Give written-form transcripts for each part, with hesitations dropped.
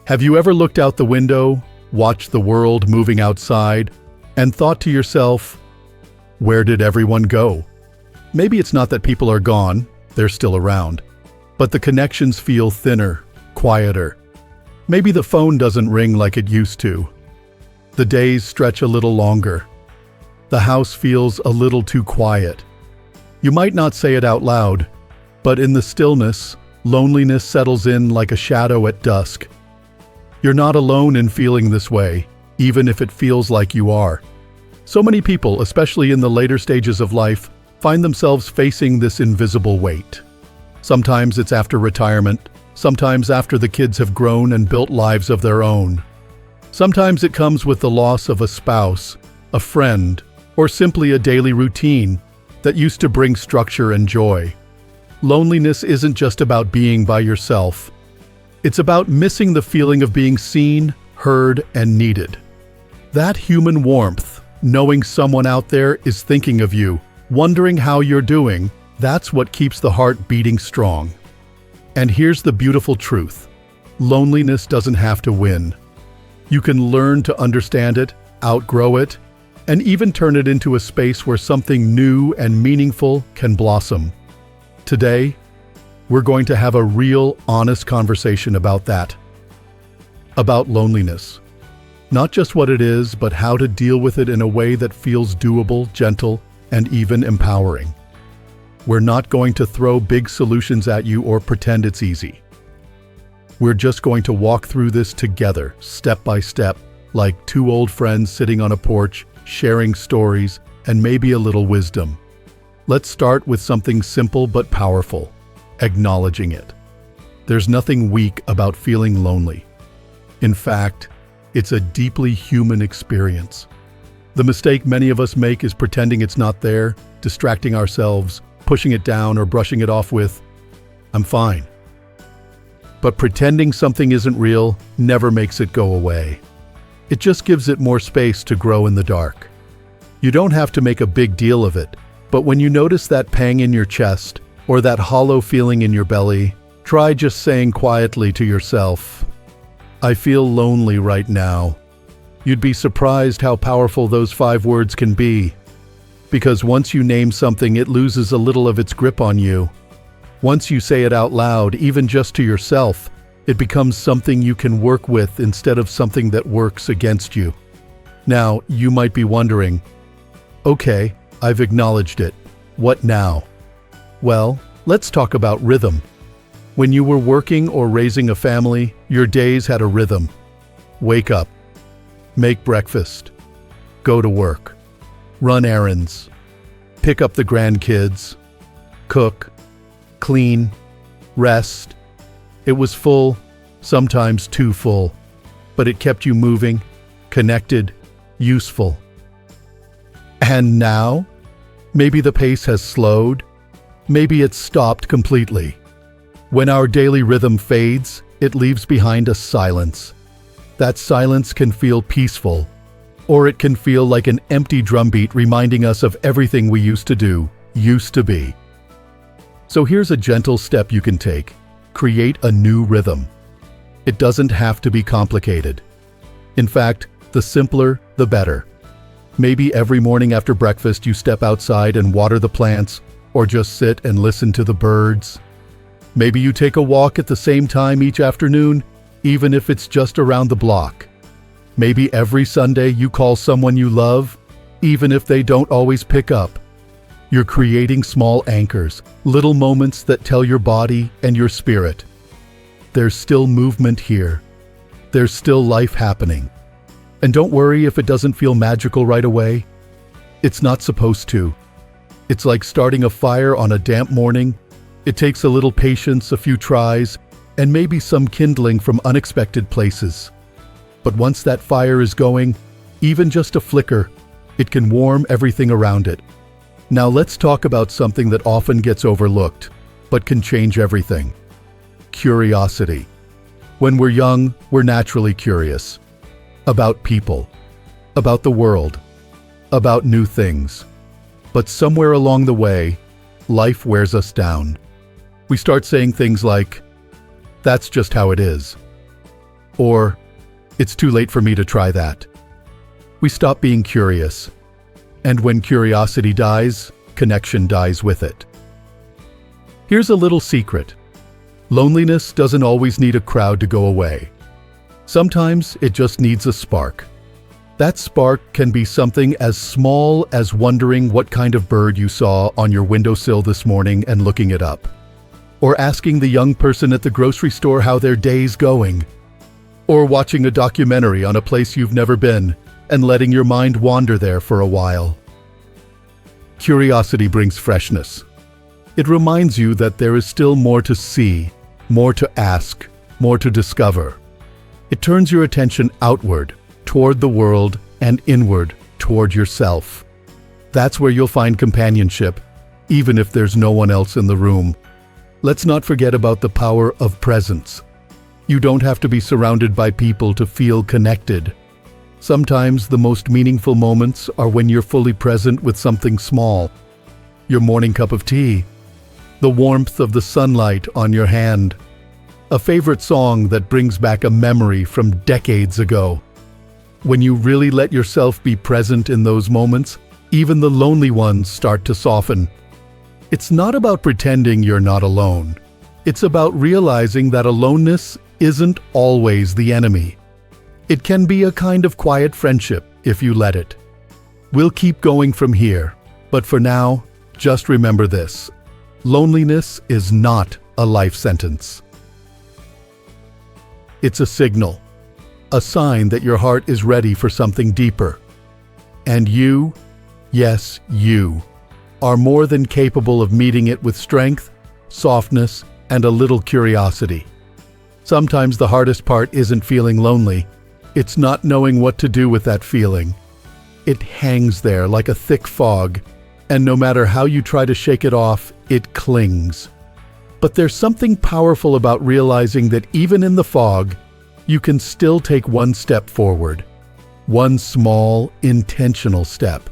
Have you ever looked out the window, watched the world moving outside, and thought to yourself, where did everyone go? Maybe it's not that people are gone, they're still around, but the connections feel thinner, quieter. Maybe the phone doesn't ring like it used to. The days stretch a little longer. The house feels a little too quiet. You might not say it out loud, but in the stillness, loneliness settles in like a shadow at dusk. You're not alone in feeling this way, even if it feels like you are. So many people, especially in the later stages of life, find themselves facing this invisible weight. Sometimes it's after retirement, sometimes after the kids have grown and built lives of their own. Sometimes it comes with the loss of a spouse, a friend, or simply a daily routine that used to bring structure and joy. Loneliness isn't just about being by yourself. It's about missing the feeling of being seen, heard, and needed. That human warmth, knowing someone out there is thinking of you, wondering how you're doing, that's what keeps the heart beating strong. And here's the beautiful truth. Loneliness doesn't have to win. You can learn to understand it, outgrow it, and even turn it into a space where something new and meaningful can blossom. Today, we're going to have a real, honest conversation about that. About loneliness. Not just what it is, but how to deal with it in a way that feels doable, gentle, and even empowering. We're not going to throw big solutions at you or pretend it's easy. We're just going to walk through this together, step by step, like two old friends sitting on a porch, sharing stories, and maybe a little wisdom. Let's start with something simple but powerful. Acknowledging it. There's nothing weak about feeling lonely. In fact, it's a deeply human experience. The mistake many of us make is pretending it's not there, distracting ourselves, pushing it down, or brushing it off with, "I'm fine." But pretending something isn't real never makes it go away. It just gives it more space to grow in the dark. You don't have to make a big deal of it, but when you notice that pang in your chest, or that hollow feeling in your belly, try just saying quietly to yourself, "I feel lonely right now." You'd be surprised how powerful those 5 words can be. Because once you name something, it loses a little of its grip on you. Once you say it out loud, even just to yourself, it becomes something you can work with instead of something that works against you. Now, you might be wondering, okay, I've acknowledged it. What now? Well, let's talk about rhythm. When you were working or raising a family, your days had a rhythm. Wake up, make breakfast, go to work, run errands, pick up the grandkids, cook, clean, rest. It was full, sometimes too full, but it kept you moving, connected, useful. And now, maybe the pace has slowed. Maybe it's stopped completely. When our daily rhythm fades, it leaves behind a silence. That silence can feel peaceful, or it can feel like an empty drumbeat reminding us of everything we used to do, used to be. So here's a gentle step you can take. Create a new rhythm. It doesn't have to be complicated. In fact, the simpler, the better. Maybe every morning after breakfast you step outside and water the plants, or just sit and listen to the birds. Maybe you take a walk at the same time each afternoon, even if it's just around the block. Maybe every Sunday you call someone you love, even if they don't always pick up. You're creating small anchors, little moments that tell your body and your spirit, there's still movement here. There's still life happening. And don't worry if it doesn't feel magical right away. It's not supposed to. It's like starting a fire on a damp morning. It takes a little patience, a few tries, and maybe some kindling from unexpected places. But once that fire is going, even just a flicker, it can warm everything around it. Now let's talk about something that often gets overlooked, but can change everything. Curiosity. When we're young, we're naturally curious. About people, about the world, about new things. But somewhere along the way, life wears us down. We start saying things like, "That's just how it is." or "It's too late for me to try that." We stop being curious. And when curiosity dies, connection dies with it. Here's a little secret. Loneliness doesn't always need a crowd to go away. Sometimes it just needs a spark. That spark can be something as small as wondering what kind of bird you saw on your windowsill this morning and looking it up, or asking the young person at the grocery store how their day's going, or watching a documentary on a place you've never been and letting your mind wander there for a while. Curiosity brings freshness. It reminds you that there is still more to see, more to ask, more to discover. It turns your attention outward, toward the world, and inward, toward yourself. That's where you'll find companionship, even if there's no one else in the room. Let's not forget about the power of presence. You don't have to be surrounded by people to feel connected. Sometimes the most meaningful moments are when you're fully present with something small. Your morning cup of tea, the warmth of the sunlight on your hand, a favorite song that brings back a memory from decades ago. When you really let yourself be present in those moments, even the lonely ones start to soften. It's not about pretending you're not alone. It's about realizing that aloneness isn't always the enemy. It can be a kind of quiet friendship if you let it. We'll keep going from here, but for now, just remember this. Loneliness is not a life sentence. It's a signal, a sign that your heart is ready for something deeper. And you, yes, you, are more than capable of meeting it with strength, softness, and a little curiosity. Sometimes the hardest part isn't feeling lonely. It's not knowing what to do with that feeling. It hangs there like a thick fog, and no matter how you try to shake it off, it clings. But there's something powerful about realizing that even in the fog, you can still take one step forward. One small, intentional step.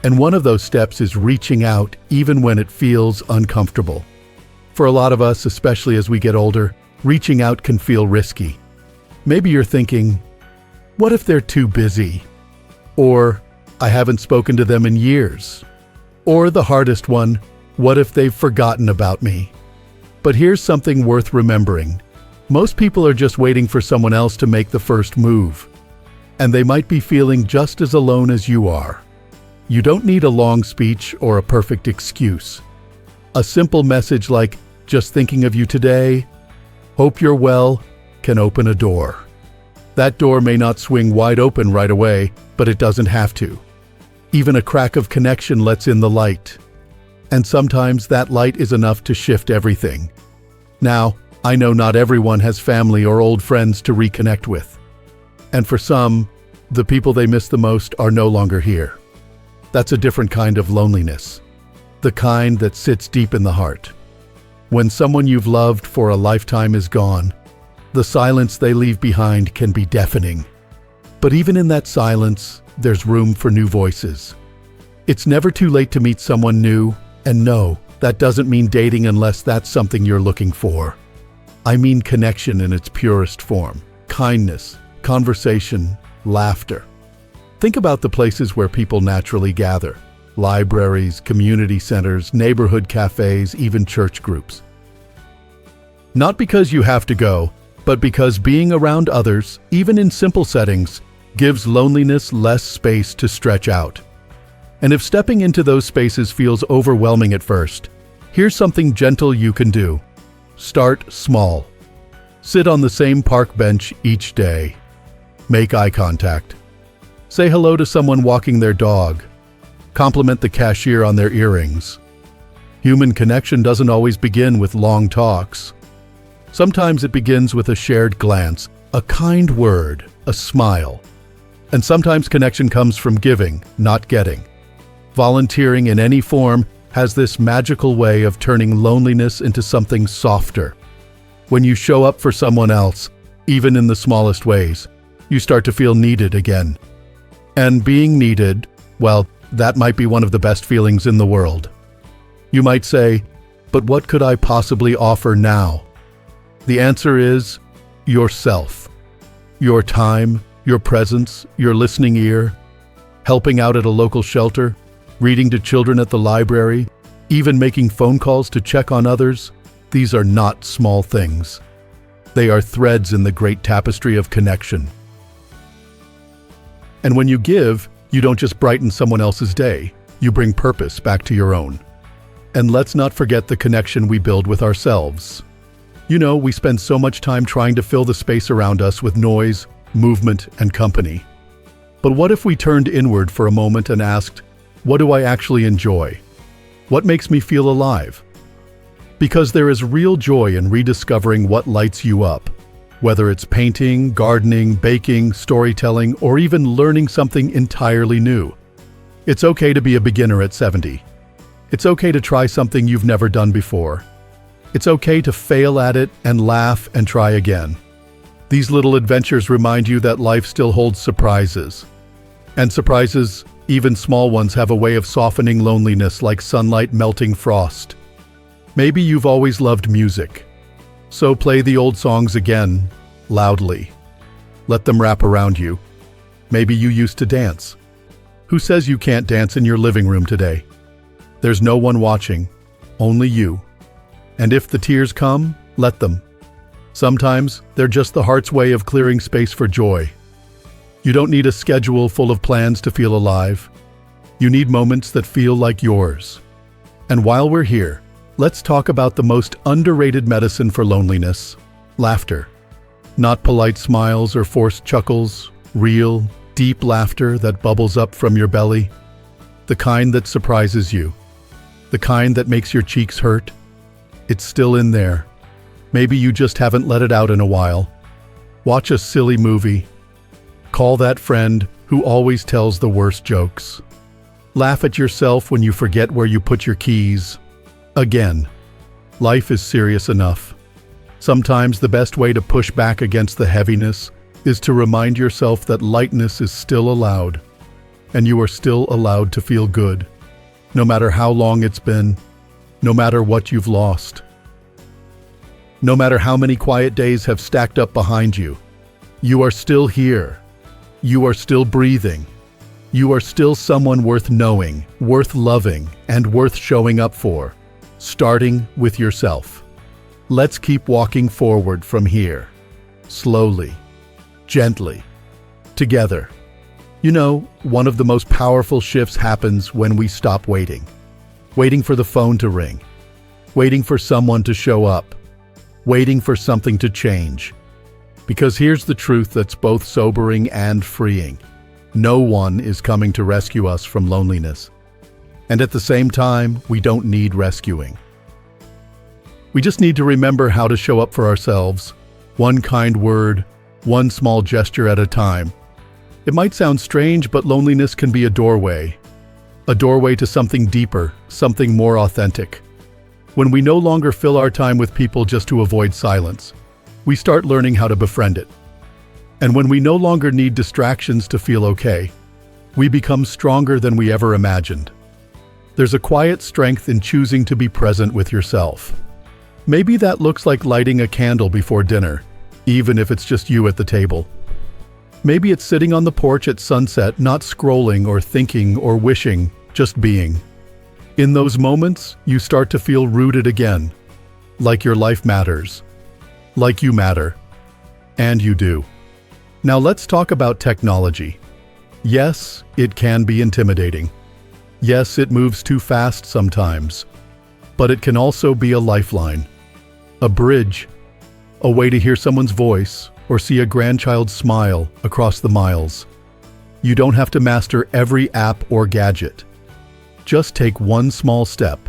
And one of those steps is reaching out even when it feels uncomfortable. For a lot of us, especially as we get older, reaching out can feel risky. Maybe you're thinking, what if they're too busy? Or, I haven't spoken to them in years. Or the hardest one, what if they've forgotten about me? But here's something worth remembering. Most people are just waiting for someone else to make the first move. And they might be feeling just as alone as you are. You don't need a long speech or a perfect excuse. A simple message like, just thinking of you today, hope you're well, can open a door. That door may not swing wide open right away, but it doesn't have to. Even a crack of connection lets in the light. And sometimes that light is enough to shift everything. Now, I know not everyone has family or old friends to reconnect with. And for some, the people they miss the most are no longer here. That's a different kind of loneliness. The kind that sits deep in the heart. When someone you've loved for a lifetime is gone, the silence they leave behind can be deafening. But even in that silence, there's room for new voices. It's never too late to meet someone new, and no, that doesn't mean dating unless that's something you're looking for. I mean connection in its purest form. Kindness, conversation, laughter. Think about the places where people naturally gather. Libraries, community centers, neighborhood cafes, even church groups. Not because you have to go, but because being around others, even in simple settings, gives loneliness less space to stretch out. And if stepping into those spaces feels overwhelming at first, here's something gentle you can do. Start small. Sit on the same park bench each day. Make eye contact. Say hello to someone walking their dog. Compliment the cashier on their earrings. Human connection doesn't always begin with long talks. Sometimes it begins with a shared glance, a kind word, a smile. And sometimes connection comes from giving, not getting. Volunteering in any form has this magical way of turning loneliness into something softer. When you show up for someone else, even in the smallest ways, you start to feel needed again. And being needed, well, that might be one of the best feelings in the world. You might say, but what could I possibly offer now? The answer is yourself. Your time, your presence, your listening ear, helping out at a local shelter, reading to children at the library, even making phone calls to check on others. These are not small things. They are threads in the great tapestry of connection. And when you give, you don't just brighten someone else's day, you bring purpose back to your own. And let's not forget the connection we build with ourselves. You know, we spend so much time trying to fill the space around us with noise, movement, and company. But what if we turned inward for a moment and asked, what do I actually enjoy? What makes me feel alive? Because there is real joy in rediscovering what lights you up. Whether it's painting, gardening, baking, storytelling, or even learning something entirely new. It's okay to be a beginner at 70. It's okay to try something you've never done before. It's okay to fail at it and laugh and try again. These little adventures remind you that life still holds surprises. And surprises, even small ones, have a way of softening loneliness like sunlight melting frost. Maybe you've always loved music. So play the old songs again, loudly. Let them wrap around you. Maybe you used to dance. Who says you can't dance in your living room today? There's no one watching, only you. And if the tears come, let them. Sometimes they're just the heart's way of clearing space for joy. You don't need a schedule full of plans to feel alive. You need moments that feel like yours. And while we're here, let's talk about the most underrated medicine for loneliness: laughter. Not polite smiles or forced chuckles, real, deep laughter that bubbles up from your belly. The kind that surprises you. The kind that makes your cheeks hurt. It's still in there. Maybe you just haven't let it out in a while. Watch a silly movie. Call that friend who always tells the worst jokes. Laugh at yourself when you forget where you put your keys. Again, life is serious enough. Sometimes the best way to push back against the heaviness is to remind yourself that lightness is still allowed, and you are still allowed to feel good, no matter how long it's been, no matter what you've lost. No matter how many quiet days have stacked up behind you, you are still here. You are still breathing. You are still someone worth knowing, worth loving, and worth showing up for. Starting with yourself. Let's keep walking forward from here. Slowly. Gently. Together. You know, one of the most powerful shifts happens when we stop waiting. Waiting for the phone to ring. Waiting for someone to show up. Waiting for something to change. Because here's the truth that's both sobering and freeing. No one is coming to rescue us from loneliness. And at the same time, we don't need rescuing. We just need to remember how to show up for ourselves, one kind word, one small gesture at a time. It might sound strange, but loneliness can be a doorway to something deeper, something more authentic. When we no longer fill our time with people just to avoid silence, we start learning how to befriend it. And when we no longer need distractions to feel okay, we become stronger than we ever imagined. There's a quiet strength in choosing to be present with yourself. Maybe that looks like lighting a candle before dinner, even if it's just you at the table. Maybe it's sitting on the porch at sunset, not scrolling or thinking or wishing, just being. In those moments, you start to feel rooted again, like your life matters, like you matter, and you do. Now let's talk about technology. Yes, it can be intimidating. Yes, it moves too fast sometimes, but it can also be a lifeline, a bridge, a way to hear someone's voice or see a grandchild's smile across the miles. You don't have to master every app or gadget. Just take one small step.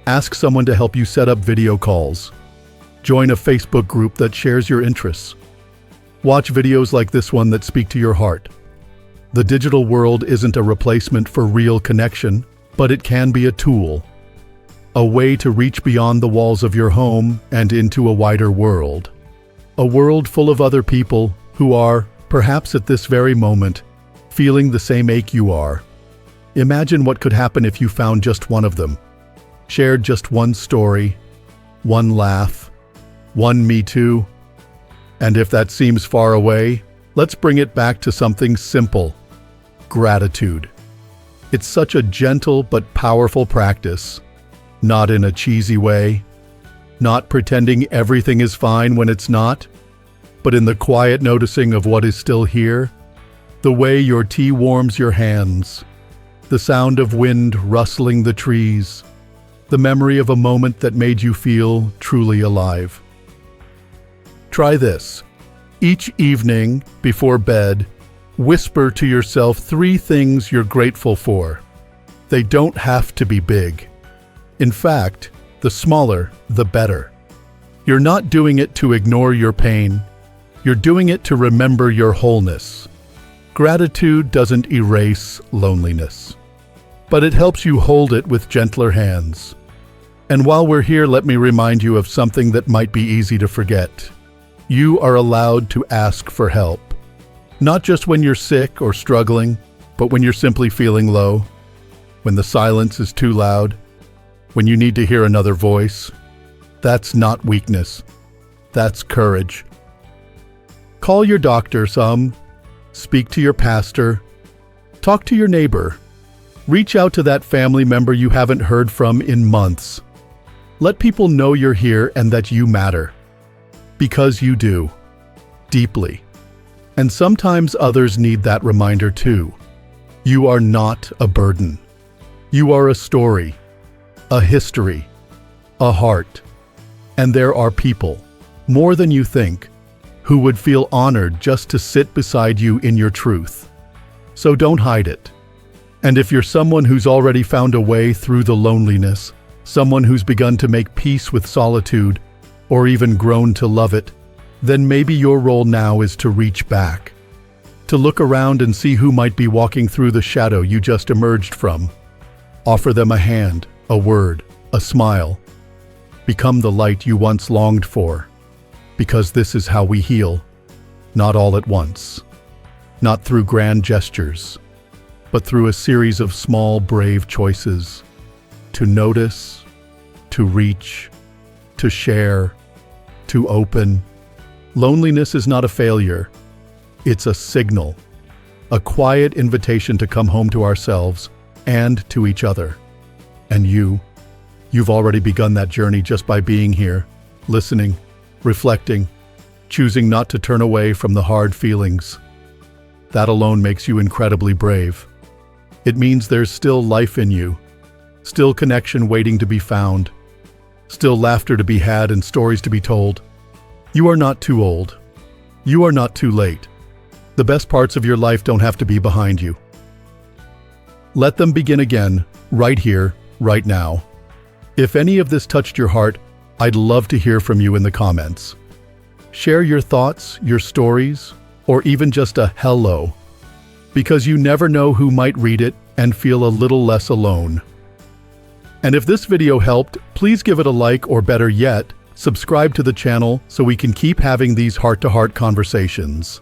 Ask someone to help you set up video calls. Join a Facebook group that shares your interests. Watch videos like this one that speak to your heart. The digital world isn't a replacement for real connection, but it can be a tool. A way to reach beyond the walls of your home and into a wider world. A world full of other people who are, perhaps at this very moment, feeling the same ache you are. Imagine what could happen if you found just one of them. Shared just one story, one laugh, one me too. And if that seems far away, Let's bring it back to something simple: gratitude. It's such a gentle but powerful practice, not in a cheesy way, not pretending everything is fine when it's not, but in the quiet noticing of what is still here, the way your tea warms your hands, the sound of wind rustling the trees, the memory of a moment that made you feel truly alive. Try this. Each evening, before bed, whisper to yourself 3 things you're grateful for. They don't have to be big. In fact, the smaller, the better. You're not doing it to ignore your pain. You're doing it to remember your wholeness. Gratitude doesn't erase loneliness, but it helps you hold it with gentler hands. And while we're here, let me remind you of something that might be easy to forget. You are allowed to ask for help. Not just when you're sick or struggling, but when you're simply feeling low, when the silence is too loud, when you need to hear another voice. That's not weakness. That's courage. Call your doctor some, speak to your pastor, talk to your neighbor, reach out to that family member you haven't heard from in months. Let people know you're here and that you matter. Because you do. Deeply. And sometimes others need that reminder too. You are not a burden. You are a story, a history, a heart. And there are people, more than you think, who would feel honored just to sit beside you in your truth. So don't hide it. And if you're someone who's already found a way through the loneliness, someone who's begun to make peace with solitude, or even grown to love it, then maybe your role now is to reach back, to look around and see who might be walking through the shadow you just emerged from. Offer them a hand, a word, a smile. Become the light you once longed for, because this is how we heal, not all at once, not through grand gestures, but through a series of small, brave choices, to notice, to reach, to share, to open. Loneliness is not a failure. It's a signal, a quiet invitation to come home to ourselves and to each other. And you've already begun that journey just by being here, listening, reflecting, choosing not to turn away from the hard feelings. That alone makes you incredibly brave. It means there's still life in you, still connection waiting to be found, still laughter to be had and stories to be told. You are not too old. You are not too late. The best parts of your life don't have to be behind you. Let them begin again, right here, right now. If any of this touched your heart, I'd love to hear from you in the comments. Share your thoughts, your stories, or even just a hello, because you never know who might read it and feel a little less alone. And if this video helped, please give it a like, or better yet, subscribe to the channel so we can keep having these heart-to-heart conversations.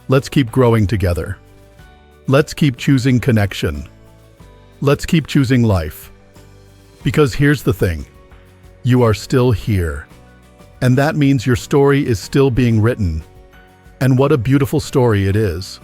Let's keep growing together. Let's keep choosing connection. Let's keep choosing life. Because here's the thing. You are still here. And that means your story is still being written. And what a beautiful story it is.